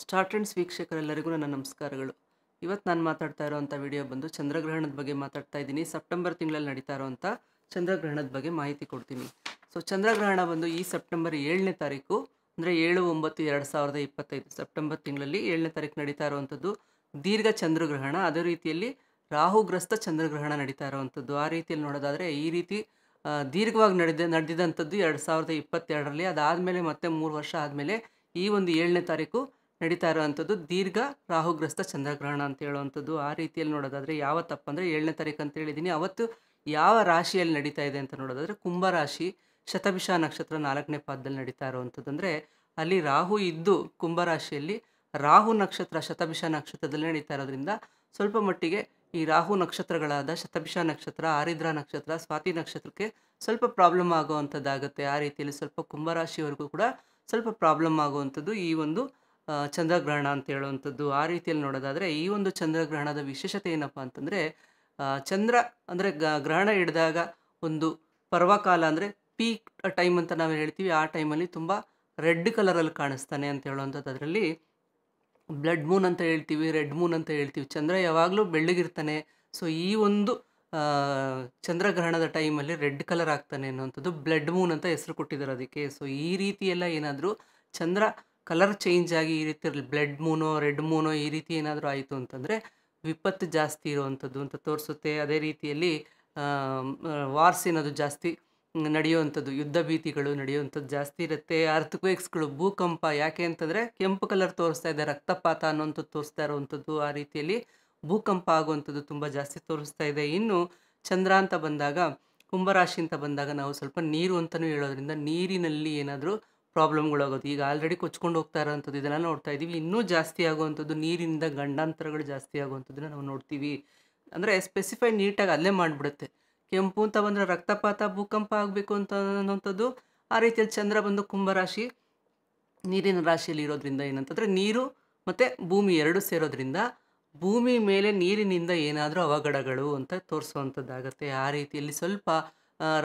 Star trends ವೀಕ್ಷಕರೆಲ್ಲರಿಗೂ ನನ್ನ ನಮಸ್ಕಾರಗಳು. ಇವತ್ತು ನಾನು ಮಾತಾಡ್ತಾ ಇರೋವಂಥ ವಿಡಿಯೋ ಬಂದು ಚಂದ್ರಗ್ರಹಣದ ಬಗ್ಗೆ ಮಾತಾಡ್ತಾ ಇದ್ದೀನಿ. ಸೆಪ್ಟೆಂಬರ್ ತಿಂಗಳಲ್ಲಿ ನಡೀತಾ ಇರೋವಂಥ ಚಂದ್ರಗ್ರಹಣದ ಬಗ್ಗೆ ಮಾಹಿತಿ ಕೊಡ್ತೀನಿ. ಸೊ ಚಂದ್ರಗ್ರಹಣ ಬಂದು ಈ ಸೆಪ್ಟೆಂಬರ್ 7ನೇ ತಾರೀಕು ಅಂದರೆ 7/9/2025 ಸೆಪ್ಟೆಂಬರ್ ತಿಂಗಳಲ್ಲಿ 7ನೇ ತಾರೀಕು ನಡೀತಾ ಇರುವಂಥದ್ದು ದೀರ್ಘ ಚಂದ್ರಗ್ರಹಣ. ಅದೇ ರೀತಿಯಲ್ಲಿ ರಾಹುಗ್ರಸ್ತ ಚಂದ್ರಗ್ರಹಣ ನಡೀತಾ ಇರುವಂಥದ್ದು. ಆ ರೀತಿಯಲ್ಲಿ ನೋಡೋದಾದರೆ ಈ ರೀತಿ ದೀರ್ಘವಾಗಿ ನಡೆದಿದ್ದಂಥದ್ದು 2022ರಲ್ಲಿ. ಅದಾದಮೇಲೆ ಮತ್ತೆ 3 ವರ್ಷ ಆದಮೇಲೆ ಈ ಒಂದು 7ನೇ ತಾರೀಕು ನಡೀತಾ ಇರುವಂಥದ್ದು ದೀರ್ಘ ರಾಹುಗ್ರಸ್ತ ಚಂದ್ರಗ್ರಹಣ ಅಂತ ಹೇಳುವಂಥದ್ದು. ಆ ರೀತಿಯಲ್ಲಿ ನೋಡೋದಾದರೆ ಯಾವತ್ತಪ್ಪ 7ನೇ ತಾರೀಕು ಅಂತ ಹೇಳಿದ್ದೀನಿ. ಅವತ್ತು ಯಾವ ರಾಶಿಯಲ್ಲಿ ನಡೀತಾ ಇದೆ ಅಂತ ನೋಡೋದಾದರೆ ಕುಂಭರಾಶಿ, ಶತಭಿಷ ನಕ್ಷತ್ರ 4ನೇ ಪಾದದಲ್ಲಿ ನಡೀತಾ ಇರುವಂಥದ್ದು. ಅಂದರೆ ಅಲ್ಲಿ ರಾಹು ಇದ್ದು ಕುಂಭರಾಶಿಯಲ್ಲಿ ರಾಹು ನಕ್ಷತ್ರ ಶತಭಿಷ ನಕ್ಷತ್ರದಲ್ಲಿ ನಡೀತಾ ಇರೋದ್ರಿಂದ ಸ್ವಲ್ಪ ಮಟ್ಟಿಗೆ ಈ ರಾಹು ನಕ್ಷತ್ರಗಳಾದ ಶತಭಿಷ ನಕ್ಷತ್ರ, ಆರಿದ್ರ ನಕ್ಷತ್ರ, ಸ್ವಾತಿ ನಕ್ಷತ್ರಕ್ಕೆ ಸ್ವಲ್ಪ ಪ್ರಾಬ್ಲಮ್ ಆಗುವಂಥದ್ದಾಗುತ್ತೆ. ಆ ರೀತಿಯಲ್ಲಿ ಸ್ವಲ್ಪ ಕುಂಭರಾಶಿಯವರೆಗೂ ಕೂಡ ಸ್ವಲ್ಪ ಪ್ರಾಬ್ಲಮ್ ಆಗುವಂಥದ್ದು ಈ ಒಂದು ಚಂದ್ರಗ್ರಹಣ ಅಂತ ಹೇಳುವಂಥದ್ದು. ಆ ರೀತಿಯಲ್ಲಿ ನೋಡೋದಾದರೆ ಈ ಒಂದು ಚಂದ್ರಗ್ರಹಣದ ವಿಶೇಷತೆ ಏನಪ್ಪ ಅಂತಂದರೆ ಚಂದ್ರ ಅಂದರೆ ಗ್ರಹಣ ಹಿಡಿದಾಗ ಒಂದು ಪರ್ವಕಾಲ ಅಂದರೆ ಪೀಕ್ ಟೈಮ್ ಅಂತ ನಾವು ಹೇಳ್ತೀವಿ. ಆ ಟೈಮಲ್ಲಿ ತುಂಬ ರೆಡ್ ಕಲರಲ್ಲಿ ಕಾಣಿಸ್ತಾನೆ ಅಂತ ಹೇಳುವಂಥದ್ದು. ಅದರಲ್ಲಿ ಬ್ಲಡ್ ಮೂನ್ ಅಂತ ಹೇಳ್ತೀವಿ, ರೆಡ್ ಮೂನ್ ಅಂತ ಹೇಳ್ತೀವಿ. ಚಂದ್ರ ಯಾವಾಗಲೂ ಬೆಳ್ಳಗಿರ್ತಾನೆ. ಸೊ ಈ ಒಂದು ಚಂದ್ರಗ್ರಹಣದ ಟೈಮಲ್ಲಿ ರೆಡ್ ಕಲರ್ ಆಗ್ತಾನೆ ಅನ್ನುವಂಥದ್ದು ಬ್ಲಡ್ ಮೂನ್ ಅಂತ ಹೆಸರು ಕೊಟ್ಟಿದ್ದಾರೆ ಅದಕ್ಕೆ. ಸೊ ಈ ರೀತಿ ಎಲ್ಲ ಏನಾದರೂ ಚಂದ್ರ ಕಲರ್ ಚೇಂಜ್ ಆಗಿ ಈ ರೀತಿ ಬ್ಲಡ್ ಮೂನೋ ರೆಡ್ ಮೂನೋ ಈ ರೀತಿ ಏನಾದರೂ ಆಯಿತು ಅಂತಂದರೆ ವಿಪತ್ತು ಜಾಸ್ತಿ ಇರುವಂಥದ್ದು ಅಂತ ತೋರಿಸುತ್ತೆ. ಅದೇ ರೀತಿಯಲ್ಲಿ ವಾರ್ಸ್ ಏನಾದರೂ ಜಾಸ್ತಿ ನಡೆಯುವಂಥದ್ದು, ಯುದ್ಧ ಭೀತಿಗಳು ನಡೆಯುವಂಥದ್ದು ಜಾಸ್ತಿ ಇರುತ್ತೆ. ಅರ್ಥಕ್ವೇಕ್ಸ್ಗಳು, ಭೂಕಂಪ, ಯಾಕೆ ಅಂತಂದರೆ ಕೆಂಪು ಕಲರ್ ತೋರಿಸ್ತಾ ಇದೆ, ರಕ್ತಪಾತ ಅನ್ನೋಂಥದ್ದು ತೋರಿಸ್ತಾ ಇರುವಂಥದ್ದು. ಆ ರೀತಿಯಲ್ಲಿ ಭೂಕಂಪ ಆಗುವಂಥದ್ದು ತುಂಬ ಜಾಸ್ತಿ ತೋರಿಸ್ತಾ ಇದೆ. ಇನ್ನು ಚಂದ್ರ ಅಂತ ಬಂದಾಗ, ಕುಂಭರಾಶಿ ಅಂತ ಬಂದಾಗ ನಾವು ಸ್ವಲ್ಪ ನೀರು ಅಂತಲೂ ಹೇಳೋದ್ರಿಂದ ನೀರಿನಲ್ಲಿ ಏನಾದರೂ ಪ್ರಾಬ್ಲಮ್ಗಳಾಗೋದು. ಈಗ ಆಲ್ರೆಡಿ ಕೊಚ್ಕೊಂಡು ಹೋಗ್ತಾ ಇರೋವಂಥದ್ದು ಇದೆಲ್ಲ ನೋಡ್ತಾ ಇದ್ದೀವಿ. ಇನ್ನೂ ಜಾಸ್ತಿ ಆಗುವಂಥದ್ದು ನೀರಿನಿಂದ ಗಂಡಾಂತರಗಳು ಜಾಸ್ತಿ ಆಗುವಂಥದ್ದನ್ನ ನಾವು ನೋಡ್ತೀವಿ. ಅಂದರೆ ಸ್ಪೆಸಿಫೈ ನೀಟಾಗಿ ಅಲ್ಲೇ ಮಾಡಿಬಿಡುತ್ತೆ. ಕೆಂಪು ಅಂತ ಬಂದರೆ ರಕ್ತಪಾತ, ಭೂಕಂಪ ಆಗಬೇಕು ಅಂತ ಅನ್ನೋಂಥದ್ದು. ಆ ರೀತಿಯಲ್ಲಿ ಚಂದ್ರ ಬಂದು ಕುಂಭರಾಶಿ ನೀರಿನ ರಾಶಿಯಲ್ಲಿ ಇರೋದ್ರಿಂದ ಏನಂತಂದರೆ ನೀರು ಮತ್ತು ಭೂಮಿ ಎರಡೂ ಸೇರೋದ್ರಿಂದ ಭೂಮಿ ಮೇಲೆ ನೀರಿನಿಂದ ಏನಾದರೂ ಅವಘಡಗಳು ಅಂತ ತೋರಿಸುವಂಥದ್ದಾಗತ್ತೆ. ಆ ರೀತಿಯಲ್ಲಿ ಸ್ವಲ್ಪ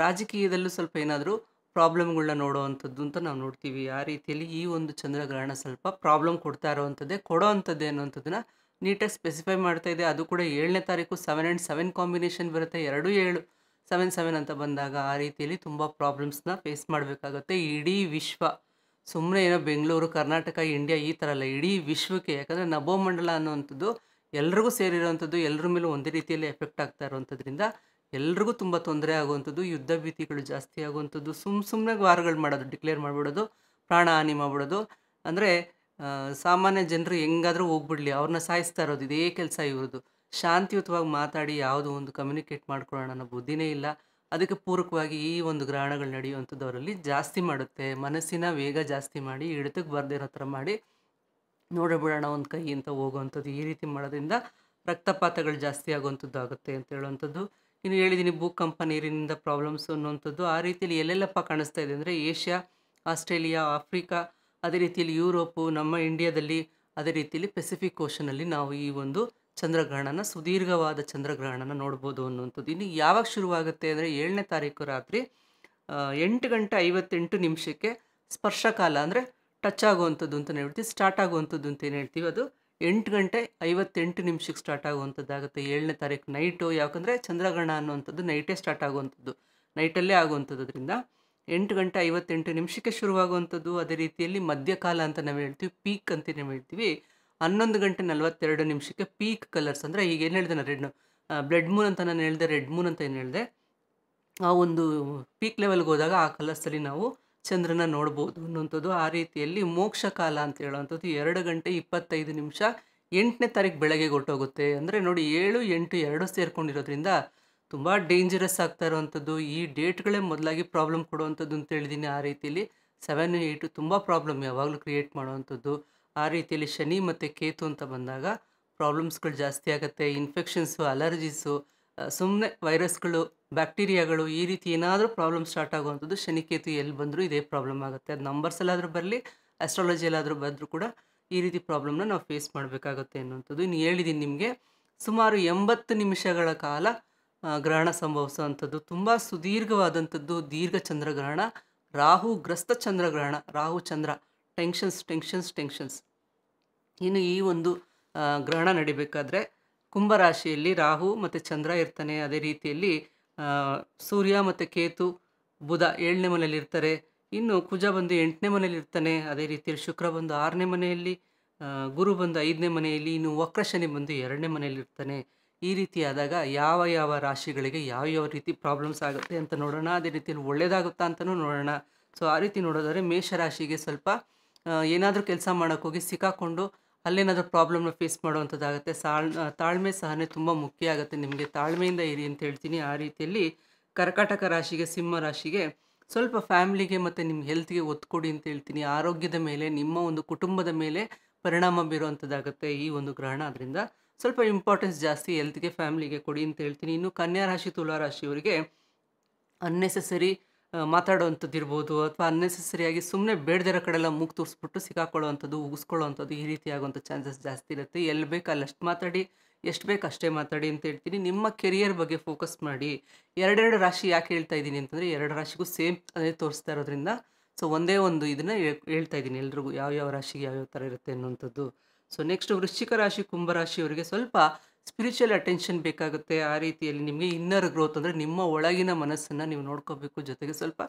ರಾಜಕೀಯದಲ್ಲೂ ಸ್ವಲ್ಪ ಏನಾದರೂ ಪ್ರಾಬ್ಲಮ್ಗಳನ್ನ ನೋಡುವಂಥದ್ದು ಅಂತ ನಾವು ನೋಡ್ತೀವಿ. ಆ ರೀತಿಯಲ್ಲಿ ಈ ಒಂದು ಚಂದ್ರಗ್ರಹಣ ಸ್ವಲ್ಪ ಪ್ರಾಬ್ಲಮ್ ಕೊಡೋ ಅಂಥದ್ದೇ ಅನ್ನುವಂಥದ್ದನ್ನ ನೀಟಾಗಿ ಸ್ಪೆಸಿಫೈ ಮಾಡ್ತಾ ಇದೆ. ಅದು ಕೂಡ 7ನೇ ತಾರೀಕು 7 and 7 ಕಾಂಬಿನೇಷನ್ ಬರುತ್ತೆ. 2 7 7 7 ಅಂತ ಬಂದಾಗ ಆ ರೀತಿಯಲ್ಲಿ ತುಂಬ ಪ್ರಾಬ್ಲಮ್ಸ್ನ ಫೇಸ್ ಮಾಡಬೇಕಾಗುತ್ತೆ ಇಡೀ ವಿಶ್ವ. ಸುಮ್ಮನೆ ಏನೋ ಬೆಂಗಳೂರು, ಕರ್ನಾಟಕ, ಇಂಡಿಯಾ ಈ ಥರ ಅಲ್ಲ, ಇಡೀ ವಿಶ್ವಕ್ಕೆ. ಯಾಕಂದರೆ ನಭೋಮಂಡಲ ಅನ್ನುವಂಥದ್ದು ಎಲ್ರಿಗೂ ಸೇರಿರೋವಂಥದ್ದು, ಎಲ್ಲರ ಮೇಲೂ ಒಂದೇ ರೀತಿಯಲ್ಲಿ ಎಫೆಕ್ಟ್ ಆಗ್ತಾ ಇರೋವಂಥದ್ರಿಂದ ಎಲ್ರಿಗೂ ತುಂಬ ತೊಂದರೆ ಆಗುವಂಥದ್ದು, ಯುದ್ಧ ಭೀತಿಗಳು ಜಾಸ್ತಿ ಆಗುವಂಥದ್ದು, ಸುಮ್ಮನೆ ವಾರ್ಗಳು ಮಾಡೋದು, ಡಿಕ್ಲೇರ್ ಮಾಡಿಬಿಡೋದು, ಪ್ರಾಣ ಹಾನಿ ಮಾಡಿಬಿಡೋದು. ಅಂದರೆ ಸಾಮಾನ್ಯ ಜನರು ಹೆಂಗಾದರೂ ಹೋಗ್ಬಿಡ್ಲಿ, ಅವ್ರನ್ನ ಸಾಯಿಸ್ತಾ ಇರೋದು ಇದೇ ಕೆಲಸ ಇವ್ರದ್ದು. ಶಾಂತಿಯುತವಾಗಿ ಮಾತಾಡಿ ಯಾವುದೋ ಒಂದು ಕಮ್ಯುನಿಕೇಟ್ ಮಾಡ್ಕೊಳ್ಳೋಣ ಅನ್ನೋ ಬುದ್ಧಿನೇ ಇಲ್ಲ. ಅದಕ್ಕೆ ಪೂರಕವಾಗಿ ಈ ಒಂದು ಗ್ರಹಣಗಳು ನಡೆಯುವಂಥದ್ದು ಅವರಲ್ಲಿ ಜಾಸ್ತಿ ಮಾಡುತ್ತೆ. ಮನಸ್ಸಿನ ವೇಗ ಜಾಸ್ತಿ ಮಾಡಿ ಹಿಡಿತಕ್ಕೆ ಬರದೇ ಇರೋ ಥರ ಮಾಡಿ ನೋಡಬಿಡೋಣ ಒಂದು ಕೈ ಅಂತ ಹೋಗುವಂಥದ್ದು. ಈ ರೀತಿ ಮಾಡೋದ್ರಿಂದ ರಕ್ತಪಾತಗಳು ಜಾಸ್ತಿ ಆಗುವಂಥದ್ದು ಆಗುತ್ತೆ ಅಂತ ಹೇಳುವಂಥದ್ದು. ಇನ್ನು ಹೇಳಿದ್ದೀನಿ ಭೂಕಂಪ, ನೀರಿನಿಂದ ಪ್ರಾಬ್ಲಮ್ಸ್ ಅನ್ನುವಂಥದ್ದು. ಆ ರೀತಿಯಲ್ಲಿ ಎಲ್ಲೆಲ್ಲಪ್ಪ ಕಾಣಿಸ್ತಾ ಇದೆ ಅಂದರೆ ಏಷ್ಯಾ, ಆಸ್ಟ್ರೇಲಿಯಾ, ಆಫ್ರಿಕಾ, ಅದೇ ರೀತಿಯಲ್ಲಿ ಯುರೋಪು, ನಮ್ಮ ಇಂಡಿಯಾದಲ್ಲಿ, ಅದೇ ರೀತಿಯಲ್ಲಿ ಪೆಸಿಫಿಕ್ ಓಷನಲ್ಲಿ ನಾವು ಈ ಒಂದು ಚಂದ್ರಗ್ರಹಣನ, ಸುದೀರ್ಘವಾದ ಚಂದ್ರಗ್ರಹಣನ ನೋಡ್ಬೋದು ಅನ್ನುವಂಥದ್ದು. ಇನ್ನು ಯಾವಾಗ ಶುರುವಾಗುತ್ತೆ ಅಂದರೆ 7ನೇ ತಾರೀಕು ರಾತ್ರಿ 8:58 ಸ್ಪರ್ಶಕಾಲ ಅಂದರೆ ಟಚ್ ಆಗುವಂಥದ್ದು ಅಂತ ಹೇಳ್ತೀವಿ, ಸ್ಟಾರ್ಟ್ ಆಗುವಂಥದ್ದು ಅಂತ ಏನು ಹೇಳ್ತೀವಿ, ಅದು 8:58 ಸ್ಟಾರ್ಟ್ ಆಗುವಂಥದ್ದಾಗುತ್ತೆ 7ನೇ ತಾರೀಕು ನೈಟು. ಯಾಕಂದರೆ ಚಂದ್ರಗ್ರಹಣ ಅನ್ನುವಂಥದ್ದು ನೈಟೇ ಸ್ಟಾರ್ಟ್ ಆಗುವಂಥದ್ದು, ನೈಟಲ್ಲೇ ಆಗುವಂಥದ್ದು. ಅದರಿಂದ 8:58 ಶುರುವಾಗುವಂಥದ್ದು. ಅದೇ ರೀತಿಯಲ್ಲಿ ಮಧ್ಯಕಾಲ ಅಂತ ನಾವು ಹೇಳ್ತೀವಿ, ಪೀಕ್ ಅಂತ ನಾವು ಹೇಳ್ತೀವಿ. 11:42 ಪೀಕ್ ಕಲರ್ಸ್ ಅಂದರೆ ಈಗ ಏನು ಹೇಳಿದೆ ನಾನು ಬ್ಲಡ್ ಮೂನ್ ಅಂತ ನಾನು ಹೇಳಿದೆ, ರೆಡ್ ಮೂನ್ ಅಂತ ಏನು ಹೇಳಿದೆ, ಆ ಒಂದು ಪೀಕ್ ಲೆವೆಲ್ಗೆ ಹೋದಾಗ ಆ ಕಲರ್ಸಲ್ಲಿ ನಾವು ಚಂದ್ರನ ನೋಡ್ಬೋದು ಅನ್ನುವಂಥದ್ದು. ಆ ರೀತಿಯಲ್ಲಿ ಮೋಕ್ಷ ಕಾಲ ಅಂತ ಹೇಳುವಂಥದ್ದು 2:25 8ನೇ ತಾರೀಕು ಬೆಳಗ್ಗೆ ಹೊರಟೋಗುತ್ತೆ. ಅಂದರೆ ನೋಡಿ 7 8 2 ಸೇರ್ಕೊಂಡಿರೋದ್ರಿಂದ ತುಂಬ ಡೇಂಜರಸ್ ಆಗ್ತಾ ಇರೋವಂಥದ್ದು. ಈ ಡೇಟ್ಗಳೇ ಮೊದಲಾಗಿ ಪ್ರಾಬ್ಲಮ್ ಕೊಡುವಂಥದ್ದು ಅಂತ ಹೇಳಿದ್ದೀನಿ. ಆ ರೀತಿಯಲ್ಲಿ 7 8 ತುಂಬ ಪ್ರಾಬ್ಲಮ್ ಯಾವಾಗಲೂ ಕ್ರಿಯೇಟ್ ಮಾಡುವಂಥದ್ದು. ಆ ರೀತಿಯಲ್ಲಿ ಶನಿ ಮತ್ತು ಕೇತು ಅಂತ ಬಂದಾಗ ಪ್ರಾಬ್ಲಮ್ಸ್ಗಳು ಜಾಸ್ತಿ ಆಗುತ್ತೆ. ಇನ್ಫೆಕ್ಷನ್ಸು, ಅಲರ್ಜೀಸು, ಸುಮ್ಮನೆ ವೈರಸ್ಗಳು, ಬ್ಯಾಕ್ಟೀರಿಯಾಗಳು, ಈ ರೀತಿ ಏನಾದರೂ ಪ್ರಾಬ್ಲಮ್ ಸ್ಟಾರ್ಟ್ ಆಗುವಂಥದ್ದು ಶನಿ ಕೇತು ಎಲ್ಲಿ ಬಂದರೂ ಇದೇ ಪ್ರಾಬ್ಲಮ್ ಆಗುತ್ತೆ. ಅದು ನಂಬರ್ಸಲ್ಲಾದರೂ ಬರಲಿ, ಆಸ್ಟ್ರಾಲಜಿಯಲ್ಲಾದರೂ ಬಂದರೂ ಕೂಡ ಈ ರೀತಿ ಪ್ರಾಬ್ಲಮ್ನ ನಾವು ಫೇಸ್ ಮಾಡಬೇಕಾಗುತ್ತೆ ಅನ್ನುವಂಥದ್ದು. ಇನ್ನು ಹೇಳಿದ್ದೀನಿ ನಿಮಗೆ, ಸುಮಾರು 80 ನಿಮಿಷಗಳ ಕಾಲ ಗ್ರಹಣ ಸಂಭವಿಸುವಂಥದ್ದು, ತುಂಬ ಸುದೀರ್ಘವಾದಂಥದ್ದು ದೀರ್ಘ ಚಂದ್ರಗ್ರಹಣ, ರಾಹುಗ್ರಸ್ತ ಚಂದ್ರಗ್ರಹಣ. ರಾಹು ಚಂದ್ರ ಟೆನ್ಷನ್ಸ್. ಇನ್ನು ಈ ಒಂದು ಗ್ರಹಣ ನಡಿಬೇಕಾದ್ರೆ ಕುಂಭರಾಶಿಯಲ್ಲಿ ರಾಹು ಮತ್ತು ಚಂದ್ರ ಇರ್ತಾನೆ. ಅದೇ ರೀತಿಯಲ್ಲಿ ಆ, ಸೂರ್ಯ ಮತ್ತು ಕೇತು, ಬುಧ 7ನೇ ಮನೆಯಲ್ಲಿ ಇರ್ತಾರೆ. ಇನ್ನು ಕುಜ ಬಂದು 8ನೇ ಮನೆಯಲ್ಲಿ ಇರ್ತಾನೆ. ಅದೇ ರೀತಿಯಲ್ಲಿ ಶುಕ್ರ ಬಂದು 6ನೇ ಮನೆಯಲ್ಲಿ, ಆ, ಗುರು ಬಂದು 5ನೇ ಮನೆಯಲ್ಲಿ, ಇನ್ನು ವಕ್ರ ಶನಿ ಬಂದು 2ನೇ ಮನೆಯಲ್ಲಿ ಇರ್ತಾನೆ. ಈ ರೀತಿ ಆದಾಗ ಯಾವ ಯಾವ ರಾಶಿಗಳಿಗೆ ಯಾವ ಯಾವ ರೀತಿ ಪ್ರಾಬ್ಲಮ್ಸ್ ಆಗುತ್ತೆ ಅಂತ ನೋಡೋಣ. ಅದೇ ರೀತಿಯಲ್ಲಿ ಒಳ್ಳೇದಾಗುತ್ತಾ ಅಂತಲೂ ನೋಡೋಣ. ಸೊ ಆ ರೀತಿ ನೋಡೋದಾದ್ರೆ ಮೇಷರಾಶಿಗೆ ಸ್ವಲ್ಪ ಏನಾದರೂ ಕೆಲಸ ಮಾಡೋಕ್ಕೋಗಿ ಸಿಕ್ಕಾಕೊಂಡು ಅಲ್ಲೇನಾದರೂ ಪ್ರಾಬ್ಲಮ್ನ ಫೇಸ್ ಮಾಡುವಂಥದ್ದಾಗುತ್ತೆ. ತಾಳ್ಮೆ ಸಹನೆ ತುಂಬ ಮುಖ್ಯ ಆಗುತ್ತೆ. ನಿಮಗೆ ತಾಳ್ಮೆಯಿಂದ ಇರಿ ಅಂತ ಹೇಳ್ತೀನಿ. ಆ ರೀತಿಯಲ್ಲಿ ಕರ್ಕಾಟಕ ರಾಶಿಗೆ, ಸಿಂಹ ರಾಶಿಗೆ ಸ್ವಲ್ಪ ಫ್ಯಾಮ್ಲಿಗೆ ಮತ್ತು ನಿಮ್ಮ ಹೆಲ್ತ್ಗೆ ಒತ್ತು ಕೊಡಿ ಅಂತ ಹೇಳ್ತೀನಿ. ಆರೋಗ್ಯದ ಮೇಲೆ, ನಿಮ್ಮ ಒಂದು ಕುಟುಂಬದ ಮೇಲೆ ಪರಿಣಾಮ ಬೀರುವಂಥದ್ದಾಗುತ್ತೆ ಈ ಒಂದು ಗ್ರಹಣ. ಅದರಿಂದ ಸ್ವಲ್ಪ ಇಂಪಾರ್ಟೆನ್ಸ್ ಜಾಸ್ತಿ ಹೆಲ್ತ್ಗೆ, ಫ್ಯಾಮ್ಲಿಗೆ ಕೊಡಿ ಅಂತ ಹೇಳ್ತೀನಿ. ಇನ್ನು ಕನ್ಯಾ ರಾಶಿ, ತುಲಾ ರಾಶಿಯವರಿಗೆ ಅನ್ನೆಸೆಸರಿ ಮಾತಾಡೋವಂಥದ್ದು ಇರ್ಬೋದು, ಅಥವಾ ಅನ್ನೆಸೆಸರಿಯಾಗಿ ಸುಮ್ಮನೆ ಬೇಡದಿರೋ ಕಡೆಲ್ಲ ಮೂಗು ತೂರಿಸ್ಬಿಟ್ಟು ಸಿಕ್ಕಾಕೊಳ್ಳೋವಂಥದ್ದು, ಉಗಿಸ್ಕೊಳ್ಳೋವಂಥದ್ದು, ಈ ರೀತಿ ಆಗುವಂಥ ಚಾನ್ಸಸ್ ಜಾಸ್ತಿ ಇರುತ್ತೆ. ಎಲ್ಲಿ ಬೇಕು ಅಲ್ಲಷ್ಟು ಮಾತಾಡಿ, ಎಷ್ಟು ಬೇಕು ಅಷ್ಟೇ ಮಾತಾಡಿ ಅಂತ ಹೇಳ್ತೀನಿ. ನಿಮ್ಮ ಕೆರಿಯರ್ ಬಗ್ಗೆ ಫೋಕಸ್ ಮಾಡಿ. ಎರಡೆರಡು ರಾಶಿ ಯಾಕೆ ಹೇಳ್ತಾ ಇದ್ದೀನಿ ಅಂತಂದರೆ, ಎರಡು ರಾಶಿಗೂ ಸೇಮ್ ಅದೇ ತೋರಿಸ್ತಾ ಇರೋದ್ರಿಂದ ಸೊ ಒಂದೇ ಒಂದು ಇದನ್ನು ಹೇಳ್ತಾ ಇದ್ದೀನಿ ಎಲ್ರಿಗೂ, ಯಾವ ರಾಶಿಗೆ ಯಾವ್ಯಾವ ಥರ ಇರುತ್ತೆ ಅನ್ನುವಂಥದ್ದು. ಸೊ ನೆಕ್ಸ್ಟ್ ವೃಶ್ಚಿಕ ರಾಶಿ, ಕುಂಭರಾಶಿಯವರಿಗೆ ಸ್ವಲ್ಪ ಸ್ಪಿರಿಚುವಲ್ ಅಟೆನ್ಷನ್ ಬೇಕಾಗುತ್ತೆ. ಆ ರೀತಿಯಲ್ಲಿ ನಿಮಗೆ ಇನ್ನರ್ ಗ್ರೋತ್ ಅಂದರೆ ನಿಮ್ಮ ಒಳಗಿನ ಮನಸ್ಸನ್ನು ನೀವು ನೋಡ್ಕೋಬೇಕು. ಜೊತೆಗೆ ಸ್ವಲ್ಪ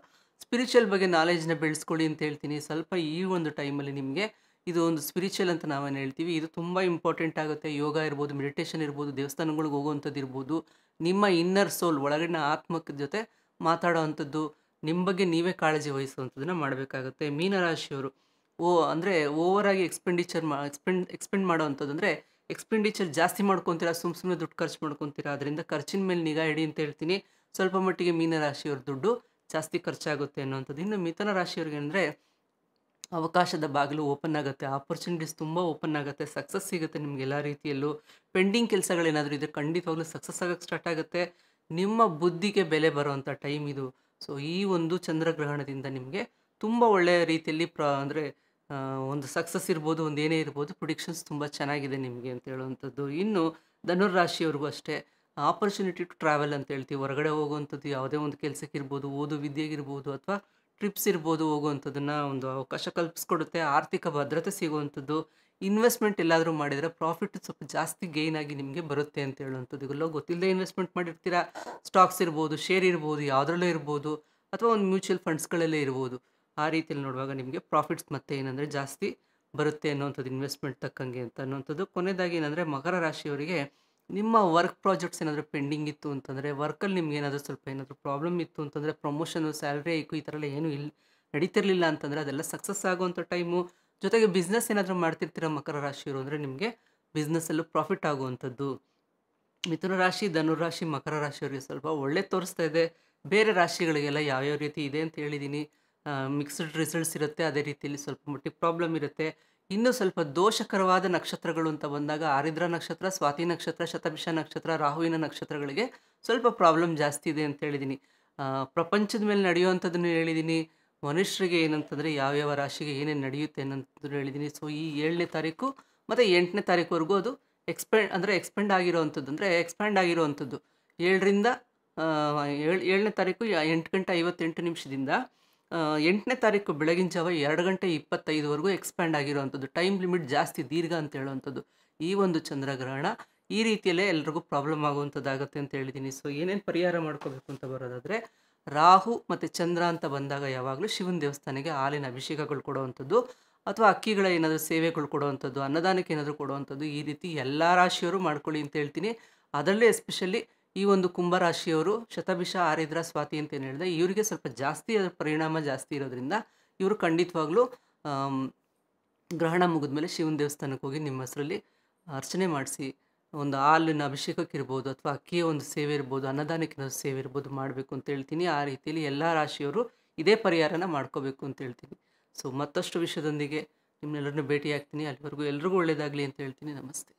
ಸ್ಪಿರಿಚುವಲ್ ಬಗ್ಗೆ ನಾಲೆಜ್ನ ಬೆಳೆಸ್ಕೊಳ್ಳಿ ಅಂತ ಹೇಳ್ತೀನಿ. ಸ್ವಲ್ಪ ಈ ಒಂದು ಟೈಮಲ್ಲಿ ನಿಮಗೆ ಇದು ಒಂದು ಸ್ಪಿರಿಚುವಲ್ ಅಂತ ನಾವೇನು ಹೇಳ್ತೀವಿ, ಇದು ತುಂಬ ಇಂಪಾರ್ಟೆಂಟ್ ಆಗುತ್ತೆ. ಯೋಗ ಇರ್ಬೋದು, ಮೆಡಿಟೇಷನ್ ಇರ್ಬೋದು, ದೇವಸ್ಥಾನಗಳಿಗೆ ಹೋಗುವಂಥದ್ದು ಇರ್ಬೋದು, ನಿಮ್ಮ ಇನ್ನರ್ ಸೋಲ್, ಒಳಗಿನ ಆತ್ಮಕ್ಕೆ ಜೊತೆ ಮಾತಾಡೋ ಅಂಥದ್ದು, ನಿಮ್ಮ ಬಗ್ಗೆ ನೀವೇ ಕಾಳಜಿ ವಹಿಸುವಂಥದ್ದನ್ನು ಮಾಡಬೇಕಾಗುತ್ತೆ. ಮೀನರಾಶಿಯವರು ಅಂದರೆ ಓವರಾಗಿ ಎಕ್ಸ್ಪೆಂಡ್ ಮಾಡೋ ಅಂಥದ್ದು, ಅಂದರೆ ಎಕ್ಸ್ಪೆಂಡಿಚರ್ ಜಾಸ್ತಿ ಮಾಡ್ಕೊತೀರಾ, ಸುಮ್ಮನೆ ದುಡ್ಡು ಖರ್ಚು ಮಾಡ್ಕೊತೀರಾ. ಅದರಿಂದ ಖರ್ಚಿನ ಮೇಲೆ ನಿಗಾ ಇಡಿ ಅಂತ ಹೇಳ್ತೀನಿ. ಸ್ವಲ್ಪ ಮಟ್ಟಿಗೆ ಮೀನರಾಶಿಯವ್ರ ದುಡ್ಡು ಜಾಸ್ತಿ ಖರ್ಚಾಗುತ್ತೆ ಅನ್ನೋವಂಥದ್ದು. ಇನ್ನು ಮಿಥುನ ರಾಶಿಯವ್ರಿಗೆ ಅಂದರೆ ಅವಕಾಶದ ಬಾಗಿಲು ಓಪನ್ ಆಗುತ್ತೆ, ಆಪರ್ಚುನಿಟೀಸ್ ತುಂಬ ಓಪನ್ ಆಗುತ್ತೆ, ಸಕ್ಸಸ್ ಸಿಗುತ್ತೆ ನಿಮ್ಗೆ ಎಲ್ಲ ರೀತಿಯಲ್ಲೂ. ಪೆಂಡಿಂಗ್ ಕೆಲಸಗಳೇನಾದರೂ ಇದ್ರೆ ಖಂಡಿತವಾಗ್ಲೂ ಸಕ್ಸಸ್ ಆಗೋಕ್ಕೆ ಸ್ಟಾರ್ಟ್ ಆಗುತ್ತೆ. ನಿಮ್ಮ ಬುದ್ಧಿಗೆ ಬೆಲೆ ಬರುವಂಥ ಟೈಮ್ ಇದು. ಸೊ ಈ ಒಂದು ಚಂದ್ರಗ್ರಹಣದಿಂದ ನಿಮಗೆ ತುಂಬ ಒಳ್ಳೆಯ ರೀತಿಯಲ್ಲಿ ಅಂದರೆ ಒಂದು ಸಕ್ಸಸ್ ಇರ್ಬೋದು, ಒಂದು ಏನೇ ಇರ್ಬೋದು, ಪ್ರಿಡಿಕ್ಷನ್ಸ್ ತುಂಬ ಚೆನ್ನಾಗಿದೆ ನಿಮಗೆ ಅಂತ ಹೇಳುವಂಥದ್ದು. ಇನ್ನು ಧನುರ್ರಾಶಿಯವ್ರಿಗೂ ಅಷ್ಟೇ ಆಪರ್ಚುನಿಟಿ ಟು ಟ್ರಾವೆಲ್ ಅಂತ ಹೇಳ್ತೀವಿ. ಹೊರಗಡೆ ಹೋಗುವಂಥದ್ದು, ಯಾವುದೇ ಒಂದು ಕೆಲಸಕ್ಕೆ ಇರ್ಬೋದು, ಓದು ವಿದ್ಯೆಗಿರ್ಬೋದು, ಅಥವಾ ಟ್ರಿಪ್ಸ್ ಇರ್ಬೋದು, ಹೋಗುವಂಥದ್ದನ್ನು ಒಂದು ಅವಕಾಶ ಕಲ್ಪಿಸ್ಕೊಡುತ್ತೆ. ಆರ್ಥಿಕ ಭದ್ರತೆ ಸಿಗುವಂಥದ್ದು. ಇನ್ವೆಸ್ಟ್ಮೆಂಟ್ ಎಲ್ಲಾದರೂ ಮಾಡಿದರೆ ಪ್ರಾಫಿಟ್ ಸ್ವಲ್ಪ ಜಾಸ್ತಿ ಗೇನ್ ಆಗಿ ನಿಮಗೆ ಬರುತ್ತೆ ಅಂತ ಹೇಳುವಂಥದ್ದು. ಇವೆಲ್ಲ ಗೊತ್ತಿಲ್ಲದೆ ಇನ್ವೆಸ್ಟ್ಮೆಂಟ್ ಮಾಡಿರ್ತೀರಾ, ಸ್ಟಾಕ್ಸ್ ಇರ್ಬೋದು, ಶೇರ್ ಇರ್ಬೋದು, ಯಾವುದ್ರಲ್ಲೇ ಇರ್ಬೋದು, ಅಥವಾ ಒಂದು ಮ್ಯೂಚುವಲ್ ಫಂಡ್ಸ್ಗಳಲ್ಲೇ ಇರ್ಬೋದು. ಆ ರೀತಿಯಲ್ಲಿ ನೋಡುವಾಗ ನಿಮಗೆ ಪ್ರಾಫಿಟ್ಸ್ ಮತ್ತೆ ಏನಂದರೆ ಜಾಸ್ತಿ ಬರುತ್ತೆ ಅನ್ನೋವಂಥದ್ದು, ಇನ್ವೆಸ್ಟ್ಮೆಂಟ್ ತಕ್ಕಂಗೆ ಅಂತ ಅನ್ನೋವಂಥದ್ದು. ಕೊನೆಯದಾಗಿ ಏನಂದರೆ ಮಕರ ರಾಶಿಯವರಿಗೆ ನಿಮ್ಮ ವರ್ಕ್ ಪ್ರಾಜೆಕ್ಟ್ಸ್ ಏನಾದರೂ ಪೆಂಡಿಂಗ್ ಇತ್ತು ಅಂತಂದರೆ, ವರ್ಕಲ್ಲಿ ನಿಮ್ಗೆ ಏನಾದರೂ ಸ್ವಲ್ಪ ಏನಾದರೂ ಪ್ರಾಬ್ಲಮ್ ಇತ್ತು ಅಂತಂದರೆ, ಪ್ರಮೋಷನು, ಸ್ಯಾಲ್ರಿ ಹೈಕು ಈ ಥರ ಎಲ್ಲ ಏನೂ ನಡೀತಿರಲಿಲ್ಲ ಅಂತಂದರೆ ಅದೆಲ್ಲ ಸಕ್ಸಸ್ ಆಗುವಂಥ ಟೈಮು. ಜೊತೆಗೆ ಬಿಸ್ನೆಸ್ ಏನಾದರೂ ಮಾಡ್ತಿರ್ತೀರ ಮಕರ ರಾಶಿಯವರು ಅಂದರೆ ನಿಮಗೆ ಬಿಸ್ನೆಸ್ಸಲ್ಲೂ ಪ್ರಾಫಿಟ್ ಆಗುವಂಥದ್ದು. ಮಿಥುನ ರಾಶಿ, ಧನುರಾಶಿ, ಮಕರ ರಾಶಿಯವರಿಗೆ ಸ್ವಲ್ಪ ಒಳ್ಳೆ ತೋರಿಸ್ತಾ ಇದೆ. ಬೇರೆ ರಾಶಿಗಳಿಗೆಲ್ಲ ಯಾವ್ಯಾವ ರೀತಿ ಇದೆ ಅಂತ ಹೇಳಿದ್ದೀನಿ. ಮಿಕ್ಸ್ಡ್ ರಿಸಲ್ಟ್ಸ್ ಇರುತ್ತೆ, ಅದೇ ರೀತಿಯಲ್ಲಿ ಸ್ವಲ್ಪ ಮಟ್ಟಿಗೆ ಪ್ರಾಬ್ಲಮ್ ಇರುತ್ತೆ. ಇನ್ನೂ ಸ್ವಲ್ಪ ದೋಷಕರವಾದ ನಕ್ಷತ್ರಗಳು ಅಂತ ಬಂದಾಗ ಆರಿದ್ರ ನಕ್ಷತ್ರ, ಸ್ವಾತಿ ನಕ್ಷತ್ರ, ಶತಭಿಷ ನಕ್ಷತ್ರ, ರಾಹುವಿನ ನಕ್ಷತ್ರಗಳಿಗೆ ಸ್ವಲ್ಪ ಪ್ರಾಬ್ಲಮ್ ಜಾಸ್ತಿ ಇದೆ ಅಂತ ಹೇಳಿದ್ದೀನಿ. ಪ್ರಪಂಚದ ಮೇಲೆ ನಡೆಯುವಂಥದ್ದನ್ನು ಹೇಳಿದ್ದೀನಿ. ಮನುಷ್ಯರಿಗೆ ಏನಂತಂದರೆ ಯಾವ್ಯಾವ ರಾಶಿಗೆ ಏನೇನು ನಡೆಯುತ್ತೆ ಅನ್ನೋಂಥದ್ದು ಹೇಳಿದ್ದೀನಿ. ಸೊ ಈ 7ನೇ ತಾರೀಕು ಮತ್ತು 8ನೇ ತಾರೀಕುವರೆಗೂ ಅದು ಎಕ್ಸ್ಪೆಂಡ್ ಆಗಿರೋವಂಥದ್ದು, ಅಂದರೆ ಎಕ್ಸ್ಪ್ಯಾಂಡ್ ಆಗಿರೋವಂಥದ್ದು 7ರಿಂದ 7ನೇ ತಾರೀಕು 8:58 8ನೇ ತಾರೀಕು ಬೆಳಗಿನ ಜಾವ 2:25ವರೆಗೂ ಎಕ್ಸ್ಪ್ಯಾಂಡ್ ಆಗಿರೋವಂಥದ್ದು. ಟೈಮ್ ಲಿಮಿಟ್ ಜಾಸ್ತಿ, ದೀರ್ಘ ಅಂತ ಹೇಳುವಂಥದ್ದು ಈ ಒಂದು ಚಂದ್ರಗ್ರಹಣ. ಈ ರೀತಿಯಲ್ಲೇ ಎಲ್ರಿಗೂ ಪ್ರಾಬ್ಲಮ್ ಆಗುವಂಥದ್ದಾಗುತ್ತೆ ಅಂತ ಹೇಳಿದ್ದೀನಿ. ಸೊ ಏನೇನು ಪರಿಹಾರ ಮಾಡ್ಕೋಬೇಕು ಅಂತ ಬರೋದಾದರೆ, ರಾಹು ಮತ್ತು ಚಂದ್ರ ಅಂತ ಬಂದಾಗ ಯಾವಾಗಲೂ ಶಿವನ ದೇವಸ್ಥಾನಕ್ಕೆ ಹಾಲಿನ ಅಭಿಷೇಕಗಳು ಕೊಡುವಂಥದ್ದು, ಅಥವಾ ಅಕ್ಕಿಗಳ ಏನಾದರೂ ಸೇವೆಗಳು ಕೊಡುವಂಥದ್ದು, ಅನ್ನದಾನಕ್ಕೆ ಏನಾದರೂ ಕೊಡುವಂಥದ್ದು, ಈ ರೀತಿ ಎಲ್ಲ ರಾಶಿಯವರು ಮಾಡ್ಕೊಳ್ಳಿ ಅಂತ ಹೇಳ್ತೀನಿ. ಅದರಲ್ಲೇ ಎಸ್ಪೆಷಲಿ ಈ ಒಂದು ಕುಂಭರಾಶಿಯವರು ಶತಭಿಷ, ಆರಿದ್ರ, ಸ್ವಾತಿ ಅಂತ ಏನು ಹೇಳಿದೆ, ಇವರಿಗೆ ಸ್ವಲ್ಪ ಜಾಸ್ತಿ ಅದರ ಪರಿಣಾಮ ಜಾಸ್ತಿ ಇರೋದ್ರಿಂದ ಇವರು ಖಂಡಿತವಾಗ್ಲೂ ಗ್ರಹಣ ಮುಗಿದ್ಮೇಲೆ ಶಿವನ ದೇವಸ್ಥಾನಕ್ಕೆ ಹೋಗಿ ನಿಮ್ಮ ಹೆಸರಲ್ಲಿ ಅರ್ಚನೆ ಮಾಡಿಸಿ, ಒಂದು ಹಾಲಿನ ಅಭಿಷೇಕಕ್ಕಿರ್ಬೋದು, ಅಥವಾ ಅಕ್ಕಿಯ ಒಂದು ಸೇವೆ ಇರ್ಬೋದು, ಅನ್ನದಾನಕ್ಕೆ ಸೇವೆ ಇರ್ಬೋದು, ಮಾಡಬೇಕು ಅಂತ ಹೇಳ್ತೀನಿ. ಆ ರೀತಿಯಲ್ಲಿ ಎಲ್ಲ ರಾಶಿಯವರು ಇದೇ ಪರಿಹಾರನ ಮಾಡ್ಕೋಬೇಕು ಅಂತ ಹೇಳ್ತೀನಿ. ಸೊ ಮತ್ತಷ್ಟು ವಿಷಯದೊಂದಿಗೆ ನಿಮ್ಮನ್ನೆಲ್ಲರನ್ನೂ ಭೇಟಿ ಆಗ್ತೀನಿ. ಅಲ್ಲಿವರೆಗೂ ಎಲ್ರಿಗೂ ಒಳ್ಳೆಯದಾಗಲಿ ಅಂತ ಹೇಳ್ತೀನಿ. ನಮಸ್ತೆ.